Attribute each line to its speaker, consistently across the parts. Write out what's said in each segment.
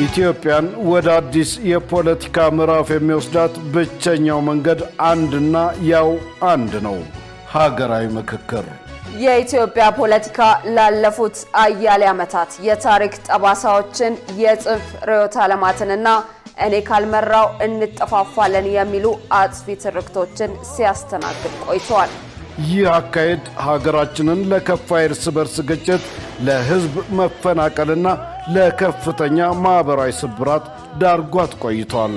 Speaker 1: ኢትዮጵያን ወደ አዲስ የፖለቲካ ምዕራፍ የሚወስዳት ብቸኛው መንገድ አንድና ያው አንድ ነው፣ ሀገራዊ ምክክር።
Speaker 2: የኢትዮጵያ ፖለቲካ ላለፉት አያሌ ዓመታት የታሪክ ጠባሳዎችን የጽንፍ ርዕዮተ ዓለማትንና እኔ ካልመራው እንጠፋፋለን የሚሉ አጥፊ ትርክቶችን ሲያስተናግድ ቆይቷል።
Speaker 1: ይህ አካሄድ ሀገራችንን ለከፋ እርስ በርስ ግጭት፣ ለህዝብ መፈናቀልና ለከፍተኛ ማህበራዊ ስብራት ዳርጓት ቆይቷል።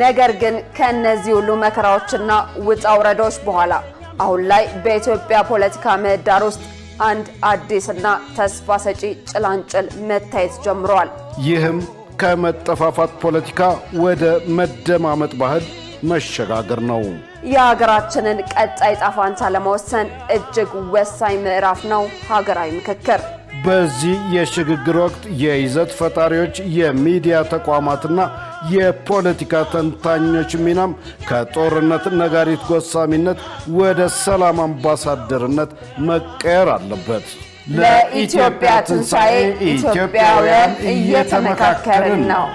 Speaker 2: ነገር ግን ከነዚህ ሁሉ መከራዎችና ውጣ ውረዶች በኋላ አሁን ላይ በኢትዮጵያ ፖለቲካ ምህዳር ውስጥ አንድ አዲስና ተስፋ ሰጪ ጭላንጭል መታየት ጀምሯል።
Speaker 1: ይህም ከመጠፋፋት ፖለቲካ ወደ መደማመጥ ባህል መሸጋገር ነው።
Speaker 2: የሀገራችንን ቀጣይ ጣፋንታ ለመወሰን እጅግ ወሳኝ ምዕራፍ ነው ሀገራዊ ምክክር።
Speaker 1: በዚህ የሽግግር ወቅት የይዘት ፈጣሪዎች፣ የሚዲያ ተቋማትና የፖለቲካ ተንታኞች ሚናም ከጦርነት ነጋሪት ጎሳሚነት ወደ ሰላም አምባሳደርነት መቀየር አለበት።
Speaker 2: ለኢትዮጵያ ትንሣኤ ኢትዮጵያውያን እየተመካከርን ነው።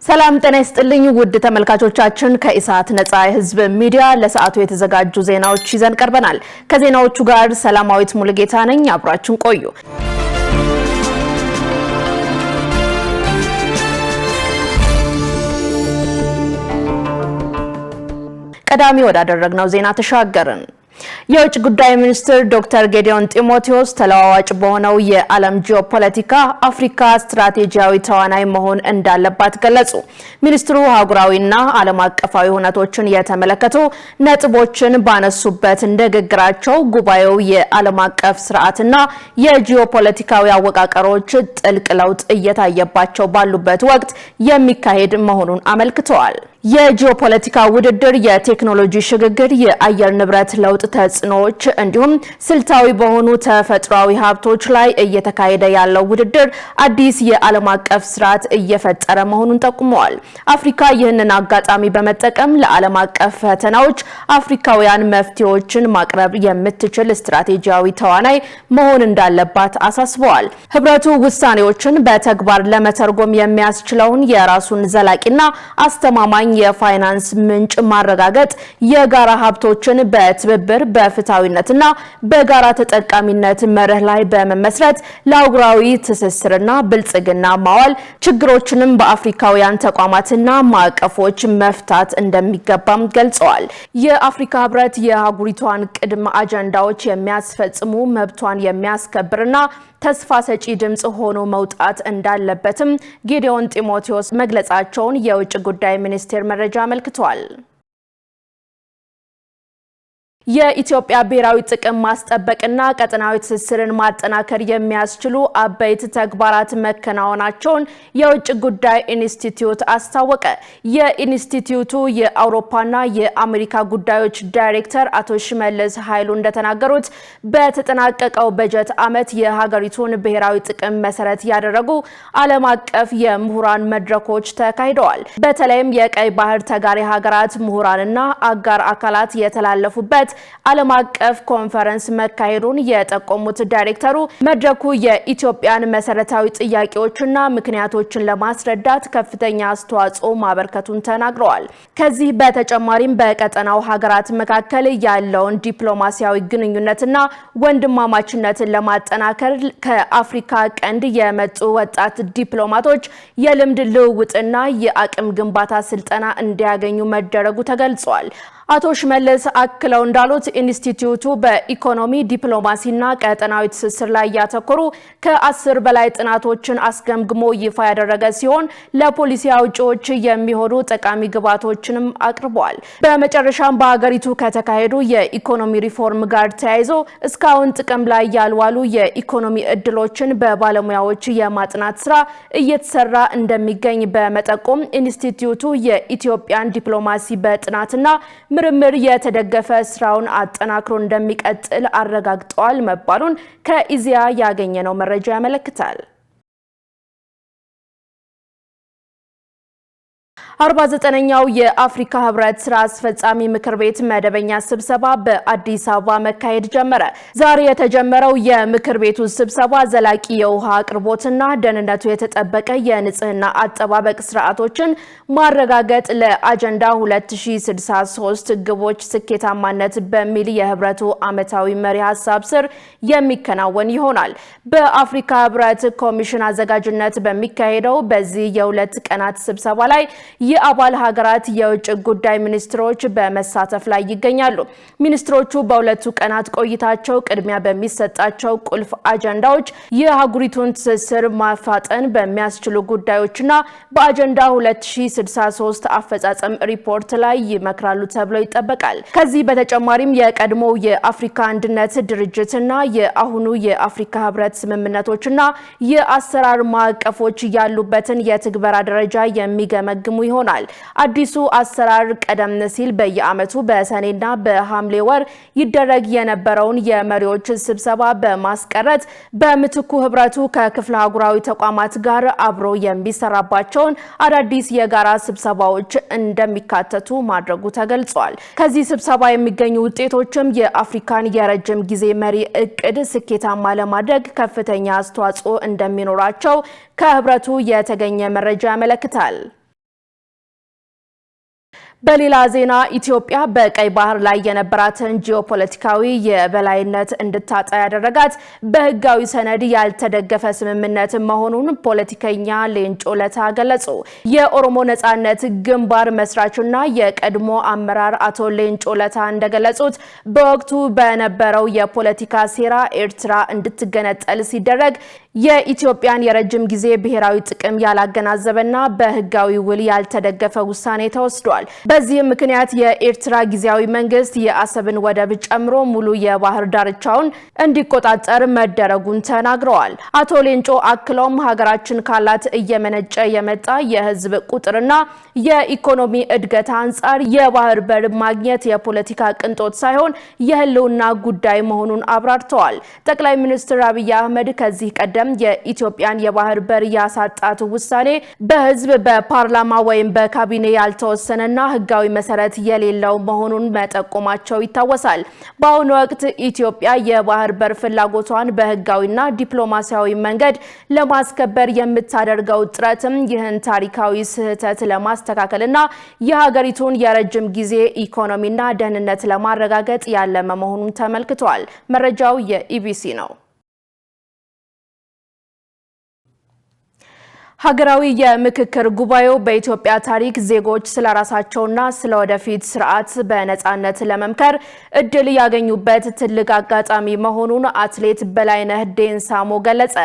Speaker 2: ሰላም ጤና ይስጥልኝ ውድ ተመልካቾቻችን፣ ከኢሳት ነጻ የህዝብ ሚዲያ ለሰዓቱ የተዘጋጁ ዜናዎች ይዘን ቀርበናል። ከዜናዎቹ ጋር ሰላማዊት ሙሉጌታ ነኝ። አብራችሁን ቆዩ። ቀዳሚ ወዳደረግነው ዜና ተሻገርን። የውጭ ጉዳይ ሚኒስትር ዶክተር ጌዲዮን ጢሞቴዎስ ተለዋዋጭ በሆነው የዓለም ጂኦፖለቲካ አፍሪካ ስትራቴጂያዊ ተዋናይ መሆን እንዳለባት ገለጹ። ሚኒስትሩ አህጉራዊና ዓለም አቀፋዊ ሁነቶችን የተመለከቱ ነጥቦችን ባነሱበት ንግግራቸው ጉባኤው የዓለም አቀፍ ስርዓትና የጂኦፖለቲካዊ አወቃቀሮች ጥልቅ ለውጥ እየታየባቸው ባሉበት ወቅት የሚካሄድ መሆኑን አመልክተዋል። የጂኦፖለቲካ ውድድር፣ የቴክኖሎጂ ሽግግር፣ የአየር ንብረት ለውጥ ተጽዕኖዎች እንዲሁም ስልታዊ በሆኑ ተፈጥሯዊ ሀብቶች ላይ እየተካሄደ ያለው ውድድር አዲስ የዓለም አቀፍ ስርዓት እየፈጠረ መሆኑን ጠቁመዋል። አፍሪካ ይህንን አጋጣሚ በመጠቀም ለዓለም አቀፍ ፈተናዎች አፍሪካውያን መፍትሄዎችን ማቅረብ የምትችል ስትራቴጂያዊ ተዋናይ መሆን እንዳለባት አሳስበዋል። ህብረቱ ውሳኔዎችን በተግባር ለመተርጎም የሚያስችለውን የራሱን ዘላቂና አስተማማኝ የፋይናንስ ምንጭ ማረጋገጥ፣ የጋራ ሀብቶችን በትብብር በፍትሃዊነትና በጋራ ተጠቃሚነት መርህ ላይ በመመስረት ለአህጉራዊ ትስስርና ብልጽግና ማዋል፣ ችግሮችንም በአፍሪካውያን ተቋማትና ማዕቀፎች መፍታት እንደሚገባም ገልጸዋል። የአፍሪካ ህብረት የአህጉሪቷን ቅድመ አጀንዳዎች የሚያስፈጽሙ፣ መብቷን የሚያስከብርና ተስፋ ሰጪ ድምጽ ሆኖ መውጣት እንዳለበትም ጌዲዮን ጢሞቴዎስ መግለጻቸውን የውጭ ጉዳይ ሚኒስቴር መረጃ አመልክቷል። የኢትዮጵያ ብሔራዊ ጥቅም ማስጠበቅና ቀጠናዊ ትስስርን ማጠናከር የሚያስችሉ አበይት ተግባራት መከናወናቸውን የውጭ ጉዳይ ኢንስቲትዩት አስታወቀ። የኢንስቲትዩቱ የአውሮፓና የአሜሪካ ጉዳዮች ዳይሬክተር አቶ ሽመልስ ኃይሉ እንደተናገሩት በተጠናቀቀው በጀት ዓመት የሀገሪቱን ብሔራዊ ጥቅም መሰረት ያደረጉ ዓለም አቀፍ የምሁራን መድረኮች ተካሂደዋል። በተለይም የቀይ ባህር ተጋሪ ሀገራት ምሁራንና አጋር አካላት የተላለፉበት ዓለም አቀፍ ኮንፈረንስ መካሄዱን የጠቆሙት ዳይሬክተሩ መድረኩ የኢትዮጵያን መሰረታዊ ጥያቄዎችና ምክንያቶችን ለማስረዳት ከፍተኛ አስተዋጽኦ ማበርከቱን ተናግረዋል። ከዚህ በተጨማሪም በቀጠናው ሀገራት መካከል ያለውን ዲፕሎማሲያዊ ግንኙነትና ወንድማማችነትን ለማጠናከር ከአፍሪካ ቀንድ የመጡ ወጣት ዲፕሎማቶች የልምድ ልውውጥና የአቅም ግንባታ ስልጠና እንዲያገኙ መደረጉ ተገልጿል። አቶ ሽመልስ አክለው እንዳሉት ኢንስቲትዩቱ በኢኮኖሚ ዲፕሎማሲና ቀጠናዊ ትስስር ላይ ያተኮሩ ከ10 በላይ ጥናቶችን አስገምግሞ ይፋ ያደረገ ሲሆን ለፖሊሲ አውጪዎች የሚሆኑ ጠቃሚ ግብዓቶችንም አቅርበዋል። በመጨረሻም በሀገሪቱ ከተካሄዱ የኢኮኖሚ ሪፎርም ጋር ተያይዞ እስካሁን ጥቅም ላይ ያልዋሉ የኢኮኖሚ እድሎችን በባለሙያዎች የማጥናት ስራ እየተሰራ እንደሚገኝ በመጠቆም ኢንስቲትዩቱ የኢትዮጵያን ዲፕሎማሲ በጥናትና ምርምር የተደገፈ ስራውን አጠናክሮ እንደሚቀጥል አረጋግጠዋል መባሉን ከኢዚያ ያገኘነው መረጃ ያመለክታል። 49ኛው የአፍሪካ ህብረት ስራ አስፈጻሚ ምክር ቤት መደበኛ ስብሰባ በአዲስ አበባ መካሄድ ጀመረ። ዛሬ የተጀመረው የምክር ቤቱ ስብሰባ ዘላቂ የውሃ አቅርቦትና ደህንነቱ የተጠበቀ የንጽህና አጠባበቅ ስርዓቶችን ማረጋገጥ ለአጀንዳ 2063 ግቦች ስኬታማነት በሚል የህብረቱ ዓመታዊ መሪ ሐሳብ ስር የሚከናወን ይሆናል። በአፍሪካ ህብረት ኮሚሽን አዘጋጅነት በሚካሄደው በዚህ የሁለት ቀናት ስብሰባ ላይ የአባል ሀገራት የውጭ ጉዳይ ሚኒስትሮች በመሳተፍ ላይ ይገኛሉ። ሚኒስትሮቹ በሁለቱ ቀናት ቆይታቸው ቅድሚያ በሚሰጣቸው ቁልፍ አጀንዳዎች የአህጉሪቱን ትስስር ማፋጠን በሚያስችሉ ጉዳዮችና በአጀንዳ 2063 አፈጻጸም ሪፖርት ላይ ይመክራሉ ተብሎ ይጠበቃል። ከዚህ በተጨማሪም የቀድሞው የአፍሪካ አንድነት ድርጅትና የአሁኑ የአፍሪካ ህብረት ስምምነቶችና የአሰራር ማዕቀፎች ያሉበትን የትግበራ ደረጃ የሚገመግሙ ይሆናል። አዲሱ አሰራር ቀደም ሲል በየዓመቱ በሰኔና በሐምሌ ወር ይደረግ የነበረውን የመሪዎች ስብሰባ በማስቀረት በምትኩ ህብረቱ ከክፍለ አህጉራዊ ተቋማት ጋር አብሮ የሚሰራባቸውን አዳዲስ የጋራ ስብሰባዎች እንደሚካተቱ ማድረጉ ተገልጿል። ከዚህ ስብሰባ የሚገኙ ውጤቶችም የአፍሪካን የረጅም ጊዜ መሪ እቅድ ስኬታማ ለማድረግ ከፍተኛ አስተዋጽኦ እንደሚኖራቸው ከህብረቱ የተገኘ መረጃ ያመለክታል። በሌላ ዜና ኢትዮጵያ በቀይ ባህር ላይ የነበራትን ጂኦፖለቲካዊ የበላይነት እንድታጣ ያደረጋት በህጋዊ ሰነድ ያልተደገፈ ስምምነት መሆኑን ፖለቲከኛ ሌንጮ ለታ ገለጹ። የኦሮሞ ነጻነት ግንባር መስራችና የቀድሞ አመራር አቶ ሌንጮ ለታ እንደገለጹት በወቅቱ በነበረው የፖለቲካ ሴራ ኤርትራ እንድትገነጠል ሲደረግ የኢትዮጵያን የረጅም ጊዜ ብሔራዊ ጥቅም ያላገናዘበና በህጋዊ ውል ያልተደገፈ ውሳኔ ተወስዷል። በዚህ ምክንያት የኤርትራ ጊዜያዊ መንግስት የአሰብን ወደብ ጨምሮ ሙሉ የባህር ዳርቻውን እንዲቆጣጠር መደረጉን ተናግረዋል። አቶ ሌንጮ አክለውም ሀገራችን ካላት እየመነጨ የመጣ የህዝብ ቁጥርና የኢኮኖሚ እድገት አንጻር የባህር በር ማግኘት የፖለቲካ ቅንጦት ሳይሆን የህልውና ጉዳይ መሆኑን አብራርተዋል። ጠቅላይ ሚኒስትር አብይ አህመድ ከዚህ ቀደም የኢትዮጵያን የባህር በር ያሳጣት ውሳኔ በህዝብ በፓርላማ ወይም በካቢኔ ያልተወሰነና ህጋዊ መሰረት የሌለው መሆኑን መጠቆማቸው ይታወሳል። በአሁኑ ወቅት ኢትዮጵያ የባህር በር ፍላጎቷን በህጋዊና ዲፕሎማሲያዊ መንገድ ለማስከበር የምታደርገው ጥረትም ይህን ታሪካዊ ስህተት ለማስተካከልና የሀገሪቱን የረጅም ጊዜ ኢኮኖሚና ደህንነት ለማረጋገጥ ያለመ መሆኑን ተመልክቷል። መረጃው የኢቢሲ ነው። ሀገራዊ የምክክር ጉባኤው በኢትዮጵያ ታሪክ ዜጎች ስለራሳቸውና ስለወደፊት ስርዓት በነጻነት ለመምከር እድል ያገኙበት ትልቅ አጋጣሚ መሆኑን አትሌት በላይነህ ዴንሳሞ ገለጸ።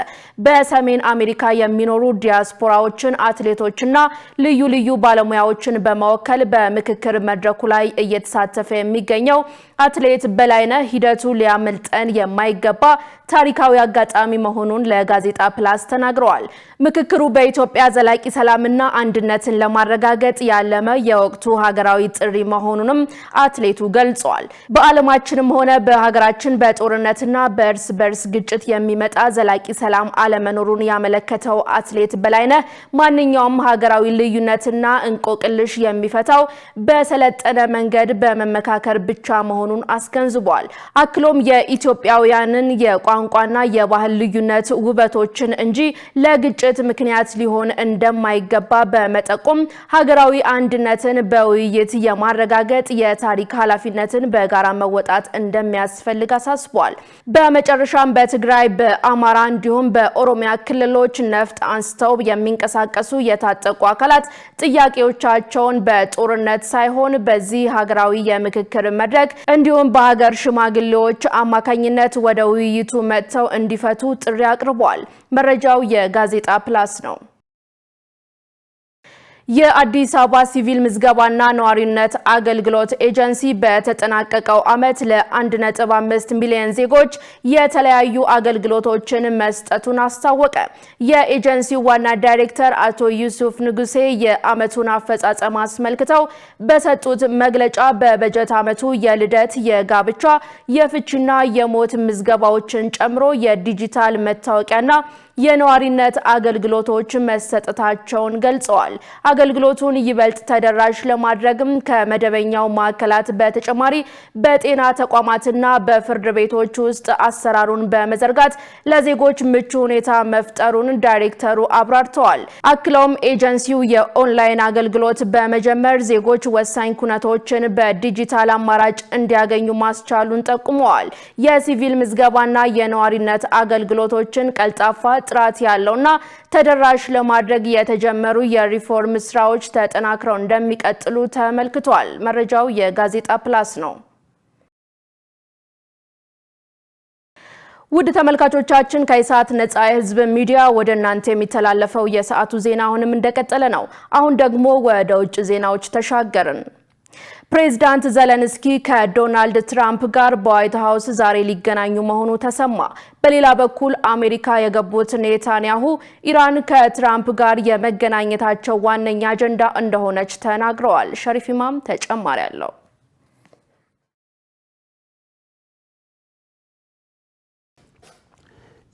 Speaker 2: በሰሜን አሜሪካ የሚኖሩ ዲያስፖራዎችን፣ አትሌቶችና ልዩ ልዩ ባለሙያዎችን በመወከል በምክክር መድረኩ ላይ እየተሳተፈ የሚገኘው አትሌት በላይነህ ሂደቱ ሊያመልጠን የማይገባ ታሪካዊ አጋጣሚ መሆኑን ለጋዜጣ ፕላስ ተናግረዋል። ምክክሩ በኢትዮጵያ ዘላቂ ሰላምና አንድነትን ለማረጋገጥ ያለመ የወቅቱ ሀገራዊ ጥሪ መሆኑንም አትሌቱ ገልጸዋል። በዓለማችንም ሆነ በሀገራችን በጦርነትና በእርስ በርስ ግጭት የሚመጣ ዘላቂ ሰላም አለመኖሩን ያመለከተው አትሌት በላይነህ ማንኛውም ሀገራዊ ልዩነትና እንቆቅልሽ የሚፈታው በሰለጠነ መንገድ በመመካከር ብቻ መሆኑን አስገንዝቧል። አክሎም የኢትዮጵያውያንን የቋንቋና የባህል ልዩነት ውበቶችን እንጂ ለግጭት ምክንያት ሊሆን እንደማይገባ በመጠቆም ሀገራዊ አንድነትን በውይይት የማረጋገጥ የታሪክ ኃላፊነትን በጋራ መወጣት እንደሚያስፈልግ አሳስቧል። በመጨረሻም በትግራይ፣ በአማራ እንዲሁም በኦሮሚያ ክልሎች ነፍጥ አንስተው የሚንቀሳቀሱ የታጠቁ አካላት ጥያቄዎቻቸውን በጦርነት ሳይሆን በዚህ ሀገራዊ የምክክር መድረክ እንዲሁም በሀገር ሽማግሌዎች አማካኝነት ወደ ውይይቱ መጥተው እንዲፈቱ ጥሪ አቅርበዋል። መረጃው የጋዜጣ ፕላስ ነው። የአዲስ አበባ ሲቪል ምዝገባና ነዋሪነት አገልግሎት ኤጀንሲ በተጠናቀቀው ዓመት ለ1.5 ሚሊዮን ዜጎች የተለያዩ አገልግሎቶችን መስጠቱን አስታወቀ። የኤጀንሲው ዋና ዳይሬክተር አቶ ዩሱፍ ንጉሴ የዓመቱን አፈጻጸም አስመልክተው በሰጡት መግለጫ በበጀት ዓመቱ የልደት፣ የጋብቻ፣ የፍቺና የሞት ምዝገባዎችን ጨምሮ የዲጂታል መታወቂያና የነዋሪነት አገልግሎቶች መሰጠታቸውን ገልጸዋል። አገልግሎቱን ይበልጥ ተደራሽ ለማድረግም ከመደበኛው ማዕከላት በተጨማሪ በጤና ተቋማትና በፍርድ ቤቶች ውስጥ አሰራሩን በመዘርጋት ለዜጎች ምቹ ሁኔታ መፍጠሩን ዳይሬክተሩ አብራርተዋል። አክለውም ኤጀንሲው የኦንላይን አገልግሎት በመጀመር ዜጎች ወሳኝ ኩነቶችን በዲጂታል አማራጭ እንዲያገኙ ማስቻሉን ጠቁመዋል። የሲቪል ምዝገባና የነዋሪነት አገልግሎቶችን ቀልጣፋ፣ ጥራት ያለውና ተደራሽ ለማድረግ የተጀመሩ የሪፎርም ስራዎች ተጠናክረው እንደሚቀጥሉ ተመልክቷል። መረጃው የጋዜጣ ፕላስ ነው። ውድ ተመልካቾቻችን ከኢሳት ነጻ የህዝብ ሚዲያ ወደ እናንተ የሚተላለፈው የሰዓቱ ዜና አሁንም እንደቀጠለ ነው። አሁን ደግሞ ወደ ውጭ ዜናዎች ተሻገርን። ፕሬዝዳንት ዘለንስኪ ከዶናልድ ትራምፕ ጋር በዋይት ሃውስ ዛሬ ሊገናኙ መሆኑ ተሰማ። በሌላ በኩል አሜሪካ የገቡት ኔታንያሁ ኢራን ከትራምፕ ጋር የመገናኘታቸው ዋነኛ አጀንዳ እንደሆነች ተናግረዋል። ሸሪፍ ኢማም ተጨማሪ አለው።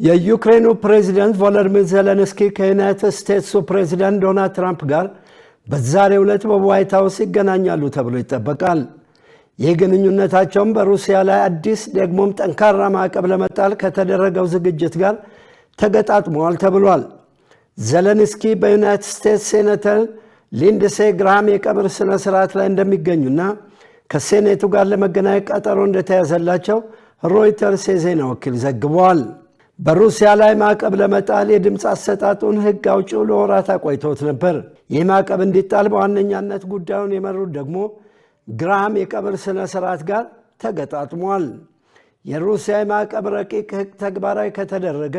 Speaker 3: የዩክሬኑ ፕሬዝዳንት ቮሎዲሚር ዜሌንስኪ ከዩናይትድ ስቴትሱ ፕሬዝዳንት ዶናልድ ትራምፕ ጋር በዛሬው ዕለት በዋይት ሃውስ ይገናኛሉ ተብሎ ይጠበቃል። ይህ ግንኙነታቸውም በሩሲያ ላይ አዲስ ደግሞም ጠንካራ ማዕቀብ ለመጣል ከተደረገው ዝግጅት ጋር ተገጣጥመዋል ተብሏል። ዜሌንስኪ በዩናይትድ ስቴትስ ሴኔተር ሊንድሴ ግራሃም የቀብር ስነ ስርዓት ላይ እንደሚገኙና ከሴኔቱ ጋር ለመገናኘት ቀጠሮ እንደተያዘላቸው ሮይተርስ የዜና ወኪል ዘግቧል። በሩሲያ ላይ ማዕቀብ ለመጣል የድምፅ አሰጣጡን ሕግ አውጪው ለወራት አቆይቶት ነበር። ይህ ማዕቀብ እንዲጣል በዋነኛነት ጉዳዩን የመሩት ደግሞ ግራሃም የቀብር ስነ ስርዓት ጋር ተገጣጥሟል። የሩሲያ የማዕቀብ ረቂቅ ሕግ ተግባራዊ ከተደረገ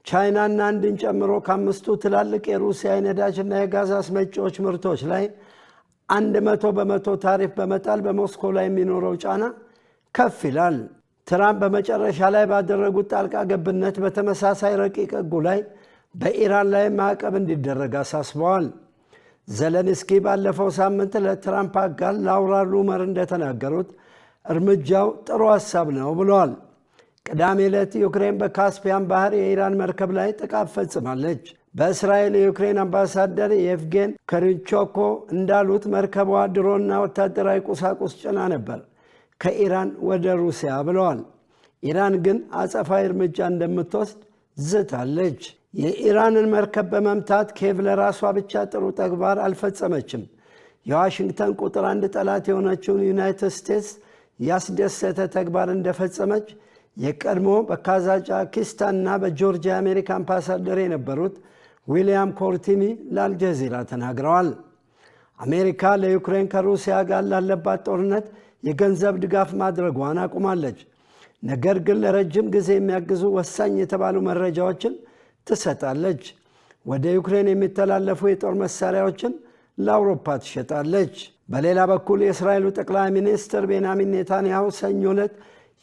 Speaker 3: ቻይናና ህንድን ጨምሮ ከአምስቱ ትላልቅ የሩሲያ የነዳጅና የጋዝ አስመጪዎች ምርቶች ላይ 100% ታሪፍ በመጣል በሞስኮ ላይ የሚኖረው ጫና ከፍ ይላል። ትራምፕ በመጨረሻ ላይ ባደረጉት ጣልቃ ገብነት በተመሳሳይ ረቂቅ ሕጉ ላይ በኢራን ላይ ማዕቀብ እንዲደረግ አሳስበዋል። ዜሌንስኪ ባለፈው ሳምንት ለትራምፕ አጋር ላውራ ሉመር እንደተናገሩት እርምጃው ጥሩ ሐሳብ ነው ብለዋል። ቅዳሜ ዕለት ዩክሬን በካስፒያን ባህር የኢራን መርከብ ላይ ጥቃት ፈጽማለች። በእስራኤል የዩክሬን አምባሳደር የኤቭጌን ከሪንቾኮ እንዳሉት መርከቧ ድሮና ወታደራዊ ቁሳቁስ ጭና ነበር ከኢራን ወደ ሩሲያ ብለዋል። ኢራን ግን አጸፋዊ እርምጃ እንደምትወስድ ዝታለች። የኢራንን መርከብ በመምታት ኬቭ ለራሷ ብቻ ጥሩ ተግባር አልፈጸመችም። የዋሽንግተን ቁጥር አንድ ጠላት የሆነችውን ዩናይትድ ስቴትስ ያስደሰተ ተግባር እንደፈጸመች የቀድሞ በካዛኪስታንና በጆርጂያ የአሜሪካ አምባሳደር የነበሩት ዊሊያም ኮርቲኒ ለአልጀዚራ ተናግረዋል። አሜሪካ ለዩክሬን ከሩሲያ ጋር ላለባት ጦርነት የገንዘብ ድጋፍ ማድረጓን አቁማለች። ነገር ግን ለረጅም ጊዜ የሚያግዙ ወሳኝ የተባሉ መረጃዎችን ትሰጣለች። ወደ ዩክሬን የሚተላለፉ የጦር መሳሪያዎችን ለአውሮፓ ትሸጣለች። በሌላ በኩል የእስራኤሉ ጠቅላይ ሚኒስትር ቤንያሚን ኔታንያሁ ሰኞ ዕለት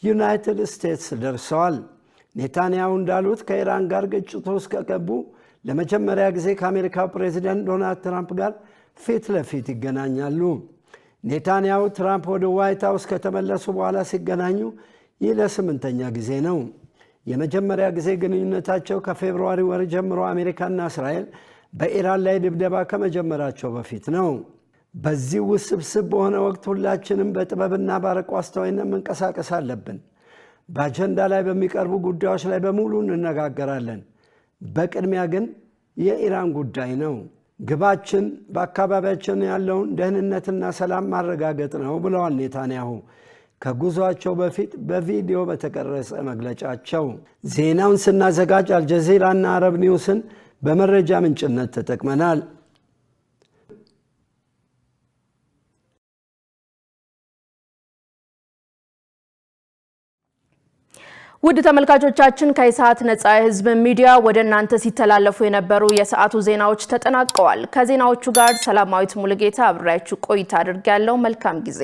Speaker 3: ዩናይትድ ስቴትስ ደርሰዋል። ኔታንያሁ እንዳሉት ከኢራን ጋር ግጭቱ ውስጥ ከገቡ ለመጀመሪያ ጊዜ ከአሜሪካው ፕሬዚደንት ዶናልድ ትራምፕ ጋር ፊት ለፊት ይገናኛሉ። ኔታንያሁ ትራምፕ ወደ ዋይት ሃውስ ከተመለሱ በኋላ ሲገናኙ ይህ ለ8ኛ ጊዜ ነው። የመጀመሪያ ጊዜ ግንኙነታቸው ከፌብሩዋሪ ወር ጀምሮ አሜሪካና እስራኤል በኢራን ላይ ድብደባ ከመጀመራቸው በፊት ነው። በዚህ ውስብስብ በሆነ ወቅት ሁላችንም በጥበብና ባረቆ አስተዋይነት መንቀሳቀስ አለብን። በአጀንዳ ላይ በሚቀርቡ ጉዳዮች ላይ በሙሉ እንነጋገራለን። በቅድሚያ ግን የኢራን ጉዳይ ነው። ግባችን በአካባቢያችን ያለውን ደህንነትና ሰላም ማረጋገጥ ነው ብለዋል ኔታንያሁ ከጉዟቸው በፊት በቪዲዮ በተቀረጸ መግለጫቸው። ዜናውን ስናዘጋጅ አልጀዚራና አረብ ኒውስን በመረጃ ምንጭነት ተጠቅመናል።
Speaker 2: ውድ ተመልካቾቻችን ከኢሳት ነጻ የህዝብ ሚዲያ ወደ እናንተ ሲተላለፉ የነበሩ የሰዓቱ ዜናዎች ተጠናቀዋል። ከዜናዎቹ ጋር ሰላማዊት ሙሉጌታ አብራችሁ ቆይታ አድርጋለሁ። መልካም ጊዜ።